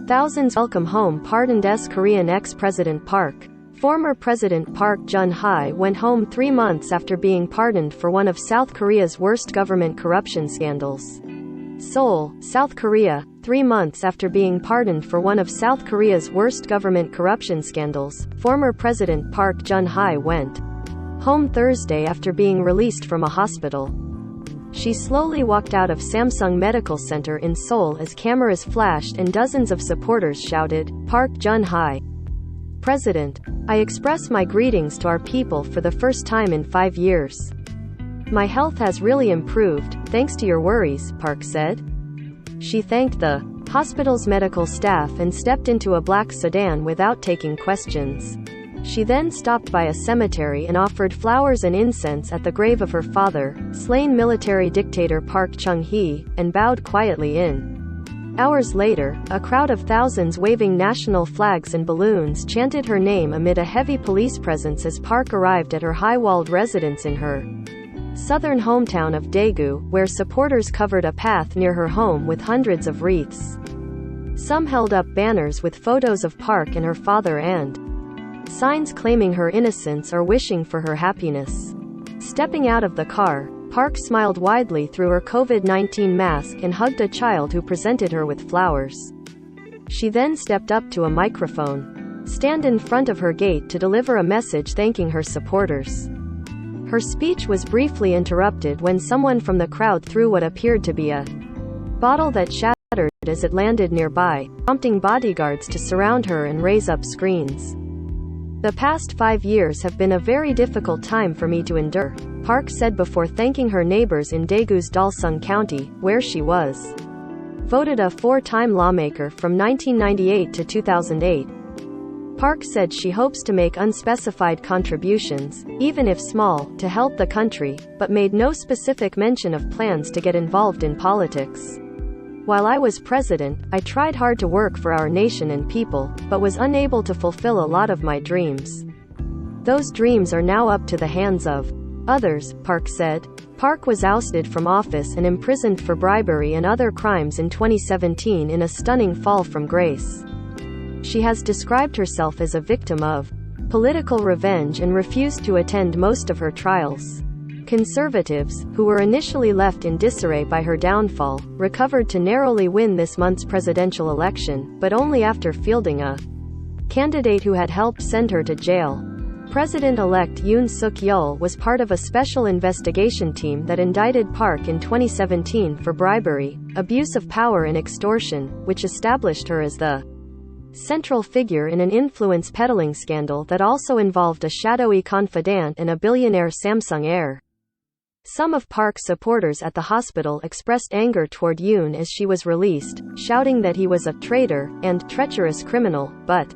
Thousands welcome home pardoned Korean ex-President Park. Former President Park Geun-hye went home 3 months after being pardoned for one of South Korea's worst government corruption scandals. Seoul, South Korea, 3 months after being pardoned for one of South Korea's worst government corruption scandals, former President Park Geun-hye went home Thursday after being released from a hospital. She slowly walked out of Samsung Medical Center in Seoul as cameras flashed and dozens of supporters shouted, "Park Geun-hye, President. I express my greetings to our people for the first time in 5 years. My health has really improved, thanks to your worries," Park said. She thanked the hospital's medical staff and stepped into a black sedan without taking questions. She then stopped by a cemetery and offered flowers and incense at the grave of her father, slain military dictator Park Chung-hee, and bowed quietly in. Hours later, a crowd of thousands waving national flags and balloons chanted her name amid a heavy police presence as Park arrived at her high-walled residence in her southern hometown of Daegu, where supporters covered a path near her home with hundreds of wreaths. Some held up banners with photos of Park and her father and signs claiming her innocence or wishing for her happiness. Stepping out of the car, Park smiled widely through her COVID-19 mask and hugged a child who presented her with flowers. She then stepped up to a microphone, stand in front of her gate to deliver a message thanking her supporters. Her speech was briefly interrupted when someone from the crowd threw what appeared to be a bottle that shattered as it landed nearby, prompting bodyguards to surround her and raise up screens. "The past 5 years have been a very difficult time for me to endure," Park said before thanking her neighbors in Daegu's Dalsung County, where she was voted a 4-time lawmaker from 1998 to 2008. Park said she hopes to make unspecified contributions, even if small, to help the country, but made no specific mention of plans to get involved in politics. "While I was president, I tried hard to work for our nation and people, but was unable to fulfill a lot of my dreams. Those dreams are now up to the hands of others," Park said. Park was ousted from office and imprisoned for bribery and other crimes in 2017 in a stunning fall from grace. She has described herself as a victim of political revenge and refused to attend most of her trials. Conservatives, who were initially left in disarray by her downfall, recovered to narrowly win this month's presidential election, but only after fielding a candidate who had helped send her to jail. President-elect Yoon Suk-yeol was part of a special investigation team that indicted Park in 2017 for bribery, abuse of power and extortion, which established her as the central figure in an influence peddling scandal that also involved a shadowy confidant and a billionaire Samsung heir. Some of Park's supporters at the hospital expressed anger toward Yoon as she was released, shouting that he was a traitor and treacherous criminal, but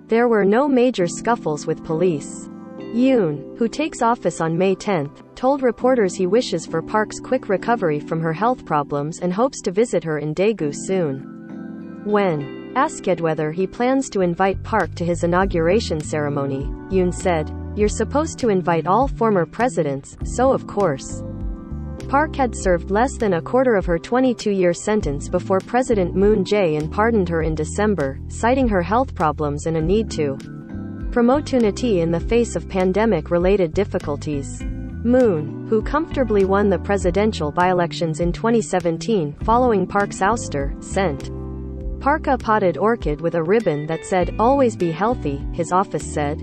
there were no major scuffles with police. Yoon, who takes office on May 10, told reporters he wishes for Park's quick recovery from her health problems and hopes to visit her in Daegu soon. When asked whether he plans to invite Park to his inauguration ceremony, Yoon said, "You're supposed to invite all former presidents, so of course." Park had served less than a quarter of her 22-year sentence before President Moon Jae-in pardoned her in December, citing her health problems and a need to promote unity in the face of pandemic-related difficulties. Moon, who comfortably won the presidential by-elections in 2017 following Park's ouster, sent Park a potted orchid with a ribbon that said, "Always be healthy," his office said.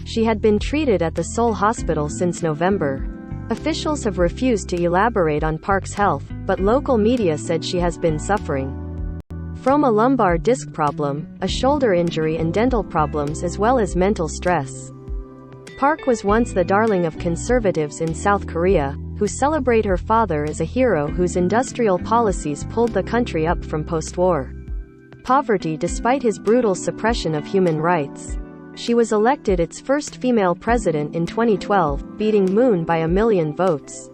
She had been treated at the Seoul hospital since November. Officials have refused to elaborate on Park's health, but local media said she has been suffering from a lumbar disc problem, a shoulder injury and dental problems as well as mental stress. Park was once the darling of conservatives in South Korea, who celebrate her father as a hero whose industrial policies pulled the country up from post-war poverty despite his brutal suppression of human rights. She was elected its first female president in 2012, beating Moon by 1 million votes.